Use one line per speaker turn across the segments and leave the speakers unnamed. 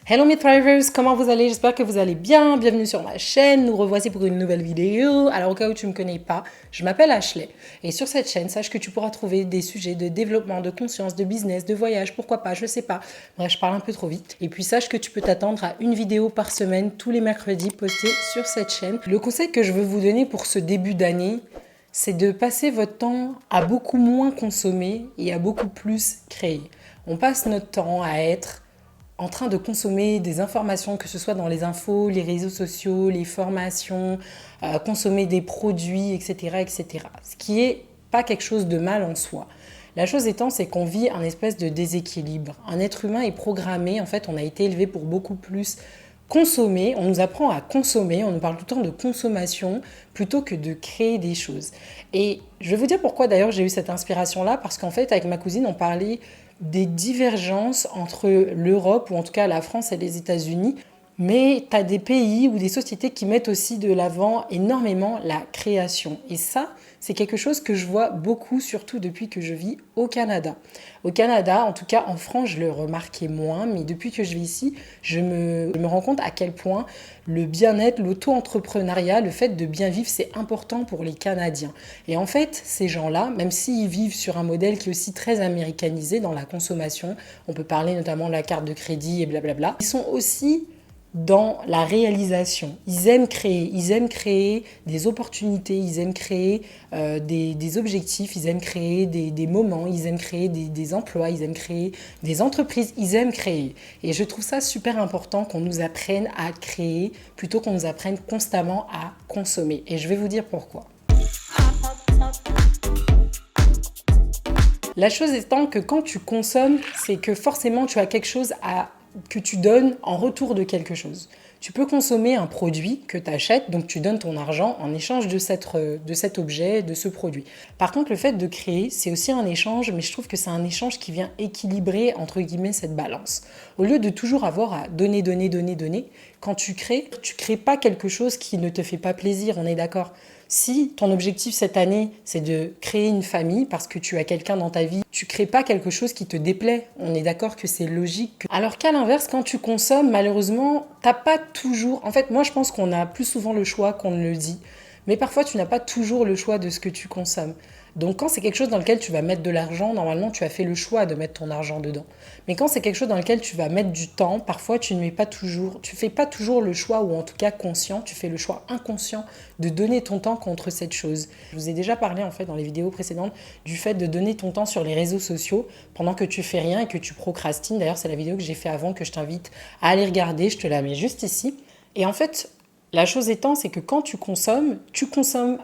Hello mes Thrivers, comment vous allez? J'espère que vous allez bien. Bienvenue sur ma chaîne. Nous revoici pour une nouvelle vidéo. Alors au cas où tu ne me connais pas, je m'appelle Ashley. Et sur cette chaîne, sache que tu pourras trouver des sujets de développement, de conscience, de business, de voyage, pourquoi pas, je sais pas. Bref, je parle un peu trop vite. Et puis sache que tu peux t'attendre à une vidéo par semaine, tous les mercredis, postée sur cette chaîne. Le conseil que je veux vous donner pour ce début d'année, c'est de passer votre temps à beaucoup moins consommer et à beaucoup plus créer. On passe notre temps à être en train de consommer des informations, que ce soit dans les infos, les réseaux sociaux, les formations, consommer des produits, etc., etc. Ce qui est pas quelque chose de mal en soi. La chose étant, c'est qu'on vit un espèce de déséquilibre. Un être humain est programmé, en fait, on a été élevé pour beaucoup plus consommer, on nous apprend à consommer, on nous parle tout le temps de consommation plutôt que de créer des choses. Et je vais vous dire pourquoi d'ailleurs j'ai eu cette inspiration-là, parce qu'en fait avec ma cousine on parlait des divergences entre l'Europe, ou en tout cas la France et les États-Unis, mais tu as des pays ou des sociétés qui mettent aussi de l'avant énormément la création. Et ça, c'est quelque chose que je vois beaucoup, surtout depuis que je vis au Canada. Au Canada, en tout cas en France, je le remarquais moins, mais depuis que je vis ici, je me rends compte à quel point le bien-être, l'auto-entrepreneuriat, le fait de bien vivre, c'est important pour les Canadiens. Et en fait, ces gens-là, même s'ils vivent sur un modèle qui est aussi très américanisé dans la consommation, on peut parler notamment de la carte de crédit et blablabla, ils sont aussi dans la réalisation. Ils aiment créer des opportunités, ils aiment créer des objectifs, ils aiment créer des moments, ils aiment créer des emplois, ils aiment créer des entreprises, ils aiment créer. Et je trouve ça super important qu'on nous apprenne à créer plutôt qu'on nous apprenne constamment à consommer. Et je vais vous dire pourquoi. La chose étant que quand tu consommes, c'est que forcément tu as quelque chose que tu donnes en retour de quelque chose. Tu peux consommer un produit que tu achètes, donc tu donnes ton argent en échange de cet objet, de ce produit. Par contre, le fait de créer, c'est aussi un échange, mais je trouve que c'est un échange qui vient équilibrer, entre guillemets, cette balance. Au lieu de toujours avoir à donner, quand tu crées pas quelque chose qui ne te fait pas plaisir, on est d'accord. Si ton objectif cette année, c'est de créer une famille parce que tu as quelqu'un dans ta vie, tu crées pas quelque chose qui te déplaît. On est d'accord que c'est logique. Alors qu'à l'inverse, quand tu consommes, malheureusement, t'as pas toujours... En fait, moi, je pense qu'on a plus souvent le choix qu'on ne le dit. Mais parfois, tu n'as pas toujours le choix de ce que tu consommes. Donc quand c'est quelque chose dans lequel tu vas mettre de l'argent, normalement tu as fait le choix de mettre ton argent dedans. Mais quand c'est quelque chose dans lequel tu vas mettre du temps, parfois tu fais pas toujours le choix, ou en tout cas conscient, tu fais le choix inconscient de donner ton temps contre cette chose. Je vous ai déjà parlé en fait dans les vidéos précédentes du fait de donner ton temps sur les réseaux sociaux pendant que tu fais rien et que tu procrastines. D'ailleurs c'est la vidéo que j'ai fait avant que je t'invite à aller regarder, je te la mets juste ici. Et en fait, la chose étant, c'est que quand tu consommes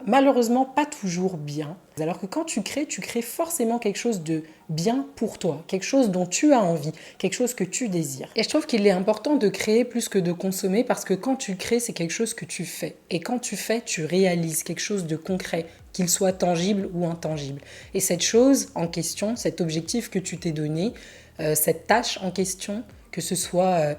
malheureusement pas toujours bien. Alors que quand tu crées forcément quelque chose de bien pour toi, quelque chose dont tu as envie, quelque chose que tu désires. Et je trouve qu'il est important de créer plus que de consommer, parce que quand tu crées, c'est quelque chose que tu fais. Et quand tu fais, tu réalises quelque chose de concret, qu'il soit tangible ou intangible. Et cette chose en question, cet objectif que tu t'es donné, cette tâche en question, que ce soit...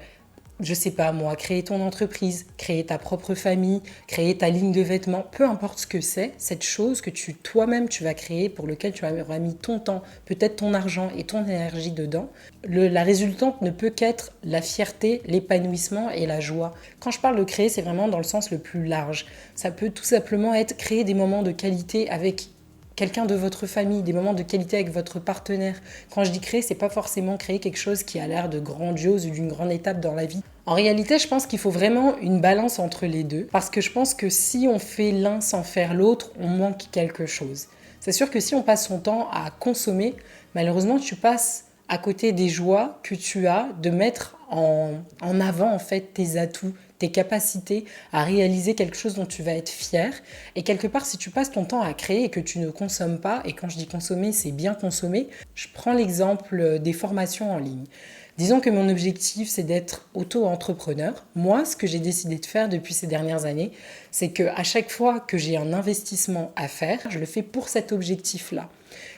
je sais pas moi, créer ton entreprise, créer ta propre famille, créer ta ligne de vêtements, peu importe ce que c'est, cette chose que toi-même tu vas créer, pour lequel tu auras mis ton temps, peut-être ton argent et ton énergie dedans, la résultante ne peut qu'être la fierté, l'épanouissement et la joie. Quand je parle de créer, c'est vraiment dans le sens le plus large. Ça peut tout simplement être créer des moments de qualité avec quelqu'un de votre famille, des moments de qualité avec votre partenaire. Quand je dis créer, c'est pas forcément créer quelque chose qui a l'air de grandiose ou d'une grande étape dans la vie. En réalité, je pense qu'il faut vraiment une balance entre les deux, parce que je pense que si on fait l'un sans faire l'autre, on manque quelque chose. C'est sûr que si on passe son temps à consommer, malheureusement, tu passes à côté des joies que tu as de mettre en avant en fait tes atouts, tes capacités à réaliser quelque chose dont tu vas être fier. Et quelque part, si tu passes ton temps à créer et que tu ne consommes pas, et quand je dis consommer, c'est bien consommer, je prends l'exemple des formations en ligne. Disons que mon objectif, c'est d'être auto-entrepreneur. Moi, ce que j'ai décidé de faire depuis ces dernières années, c'est qu'à chaque fois que j'ai un investissement à faire, je le fais pour cet objectif-là.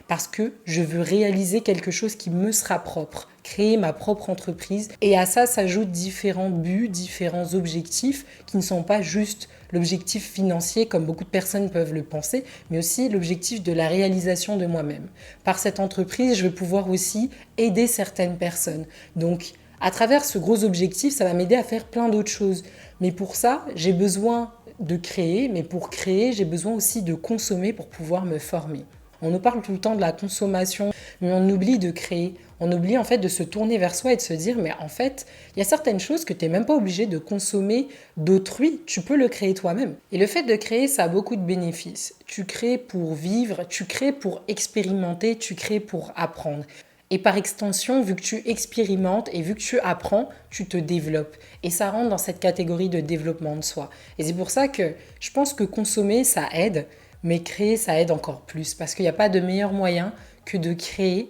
Parce que je veux réaliser quelque chose qui me sera propre, créer ma propre entreprise. Et à ça s'ajoutent différents buts, différents objectifs qui ne sont pas juste l'objectif financier comme beaucoup de personnes peuvent le penser, mais aussi l'objectif de la réalisation de moi-même. Par cette entreprise, je vais pouvoir aussi aider certaines personnes. Donc, À travers ce gros objectif, ça va m'aider à faire plein d'autres choses. Mais pour ça, j'ai besoin de créer, mais pour créer, j'ai besoin aussi de consommer pour pouvoir me former. On nous parle tout le temps de la consommation, mais on oublie de créer. On oublie en fait de se tourner vers soi et de se dire, mais en fait, il y a certaines choses que tu n'es même pas obligé de consommer d'autrui, tu peux le créer toi-même. Et le fait de créer, ça a beaucoup de bénéfices. Tu crées pour vivre, tu crées pour expérimenter, tu crées pour apprendre. Et par extension, vu que tu expérimentes et vu que tu apprends, tu te développes. Et ça rentre dans cette catégorie de développement de soi. Et c'est pour ça que je pense que consommer, ça aide, mais créer, ça aide encore plus. Parce qu'il n'y a pas de meilleur moyen que de créer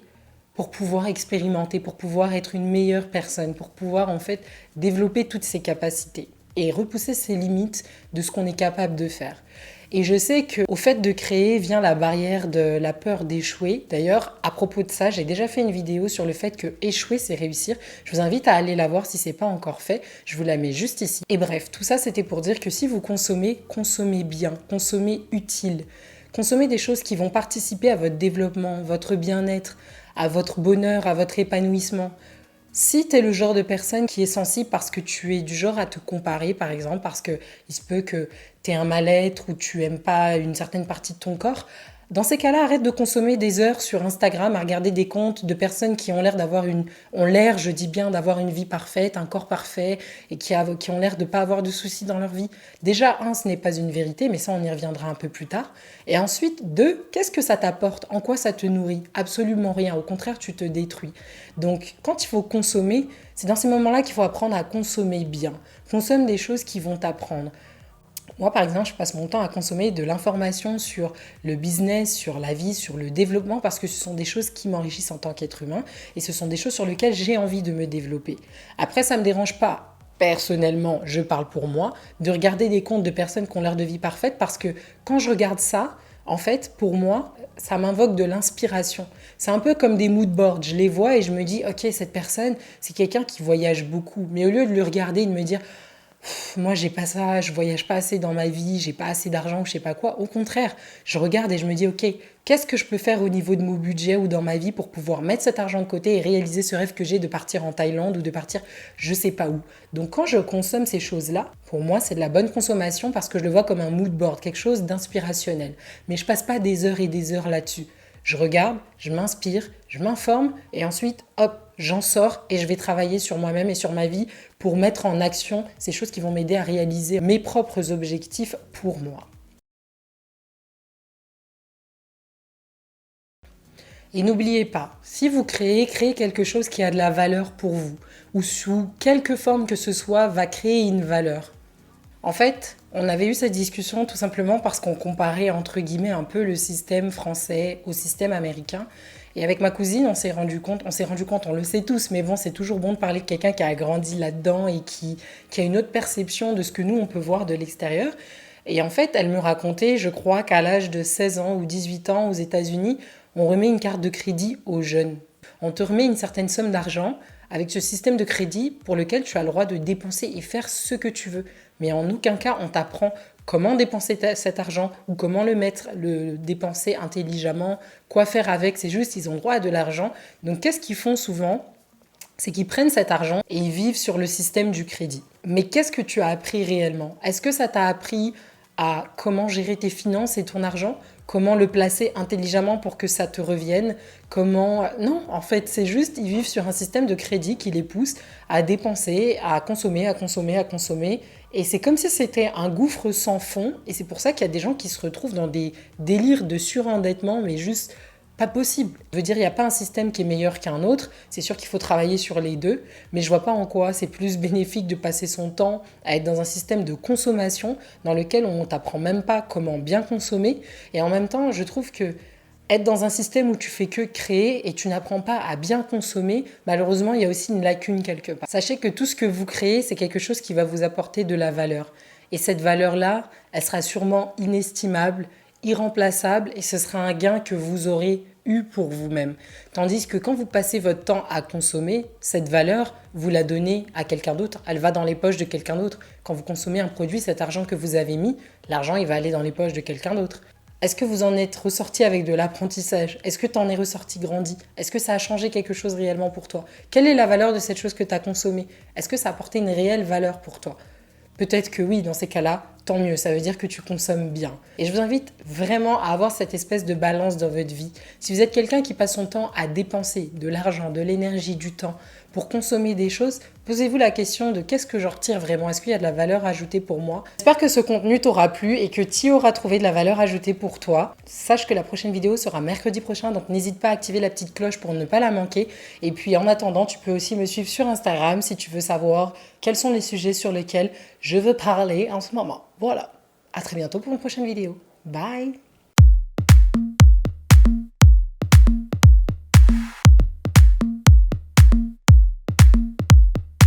pour pouvoir expérimenter, pour pouvoir être une meilleure personne, pour pouvoir en fait développer toutes ses capacités et repousser ses limites de ce qu'on est capable de faire. Et je sais qu'au fait de créer vient la barrière de la peur d'échouer. D'ailleurs, à propos de ça, j'ai déjà fait une vidéo sur le fait que échouer, c'est réussir. Je vous invite à aller la voir si ce n'est pas encore fait. Je vous la mets juste ici. Et bref, tout ça, c'était pour dire que si vous consommez, consommez bien, consommez utile. Consommez des choses qui vont participer à votre développement, votre bien-être, à votre bonheur, à votre épanouissement. Si tu es le genre de personne qui est sensible parce que tu es du genre à te comparer, par exemple, parce qu'il se peut que tu aies un mal-être ou tu n'aimes pas une certaine partie de ton corps, dans ces cas-là, arrête de consommer des heures sur Instagram à regarder des comptes de personnes qui ont l'air je dis bien, d'avoir une vie parfaite, un corps parfait et qui ont l'air de ne pas avoir de soucis dans leur vie. Déjà, ce n'est pas une vérité, mais ça, on y reviendra un peu plus tard. Et ensuite, deux, qu'est-ce que ça t'apporte? En quoi ça te nourrit? Absolument rien. Au contraire, tu te détruis. Donc, quand il faut consommer, c'est dans ces moments-là qu'il faut apprendre à consommer bien. Consomme des choses qui vont t'apprendre. Moi, par exemple, je passe mon temps à consommer de l'information sur le business, sur la vie, sur le développement, parce que ce sont des choses qui m'enrichissent en tant qu'être humain et ce sont des choses sur lesquelles j'ai envie de me développer. Après, ça ne me dérange pas, personnellement, je parle pour moi, de regarder des comptes de personnes qui ont l'air de vie parfaite parce que quand je regarde ça, en fait, pour moi, ça m'invoque de l'inspiration. C'est un peu comme des mood boards. Je les vois et je me dis, ok, cette personne, c'est quelqu'un qui voyage beaucoup. Mais au lieu de le regarder et de me dire, moi j'ai pas ça, je voyage pas assez dans ma vie, j'ai pas assez d'argent ou je sais pas quoi. Au contraire, je regarde et je me dis ok, qu'est-ce que je peux faire au niveau de mon budget ou dans ma vie pour pouvoir mettre cet argent de côté et réaliser ce rêve que j'ai de partir en Thaïlande ou de partir je sais pas où. Donc quand je consomme ces choses-là, pour moi c'est de la bonne consommation parce que je le vois comme un mood board, quelque chose d'inspirationnel. Mais je passe pas des heures et des heures là-dessus. Je regarde, je m'inspire, je m'informe et ensuite, hop, j'en sors et je vais travailler sur moi-même et sur ma vie pour mettre en action ces choses qui vont m'aider à réaliser mes propres objectifs pour moi. Et n'oubliez pas, si vous créez quelque chose qui a de la valeur pour vous ou sous quelque forme que ce soit va créer une valeur. En fait, on avait eu cette discussion tout simplement parce qu'on comparait entre guillemets un peu le système français au système américain. Et avec ma cousine, on s'est rendu compte, on le sait tous, mais bon, c'est toujours bon de parler de quelqu'un qui a grandi là-dedans et qui a une autre perception de ce que nous, on peut voir de l'extérieur. Et en fait, elle me racontait, je crois qu'à l'âge de 16 ans ou 18 ans aux États-Unis, on remet une carte de crédit aux jeunes. On te remet une certaine somme d'argent avec ce système de crédit pour lequel tu as le droit de dépenser et faire ce que tu veux. Mais en aucun cas, on t'apprend comment dépenser cet argent ou comment le dépenser intelligemment, quoi faire avec. C'est juste, ils ont droit à de l'argent. Donc, qu'est-ce qu'ils font souvent? C'est qu'ils prennent cet argent et ils vivent sur le système du crédit. Mais qu'est-ce que tu as appris réellement? Est-ce que ça t'a appris à comment gérer tes finances et ton argent? Comment le placer intelligemment pour que ça te revienne? Non, en fait, c'est juste, ils vivent sur un système de crédit qui les pousse à dépenser, à consommer, à consommer, à consommer. Et c'est comme si c'était un gouffre sans fond. Et c'est pour ça qu'il y a des gens qui se retrouvent dans des délires de surendettement, mais juste pas possible. Je veux dire, il n'y a pas un système qui est meilleur qu'un autre. C'est sûr qu'il faut travailler sur les deux, mais je vois pas en quoi c'est plus bénéfique de passer son temps à être dans un système de consommation dans lequel on t'apprend même pas comment bien consommer. Et en même temps, je trouve que être dans un système où tu fais que créer et tu n'apprends pas à bien consommer, malheureusement, il y a aussi une lacune quelque part. Sachez que tout ce que vous créez, c'est quelque chose qui va vous apporter de la valeur. Et cette valeur-là, elle sera sûrement inestimable, irremplaçable et ce sera un gain que vous aurez eu pour vous-même. Tandis que quand vous passez votre temps à consommer, cette valeur, vous la donnez à quelqu'un d'autre, elle va dans les poches de quelqu'un d'autre. Quand vous consommez un produit, cet argent que vous avez mis, l'argent, il va aller dans les poches de quelqu'un d'autre. Est-ce que vous en êtes ressorti avec de l'apprentissage? Est-ce que tu en es ressorti grandi? Est-ce que ça a changé quelque chose réellement pour toi? Quelle est la valeur de cette chose que tu as consommée? Est-ce que ça a apporté une réelle valeur pour toi? Peut-être que oui, dans ces cas-là, tant mieux, ça veut dire que tu consommes bien. Et je vous invite vraiment à avoir cette espèce de balance dans votre vie. Si vous êtes quelqu'un qui passe son temps à dépenser de l'argent, de l'énergie, du temps pour consommer des choses, posez-vous la question de qu'est-ce que j'en retire vraiment? Est-ce qu'il y a de la valeur ajoutée pour moi? J'espère que ce contenu t'aura plu et que tu auras trouvé de la valeur ajoutée pour toi. Sache que la prochaine vidéo sera mercredi prochain, donc n'hésite pas à activer la petite cloche pour ne pas la manquer. Et puis en attendant, tu peux aussi me suivre sur Instagram si tu veux savoir quels sont les sujets sur lesquels je veux parler en ce moment. Voilà, à très bientôt pour une prochaine vidéo. Bye!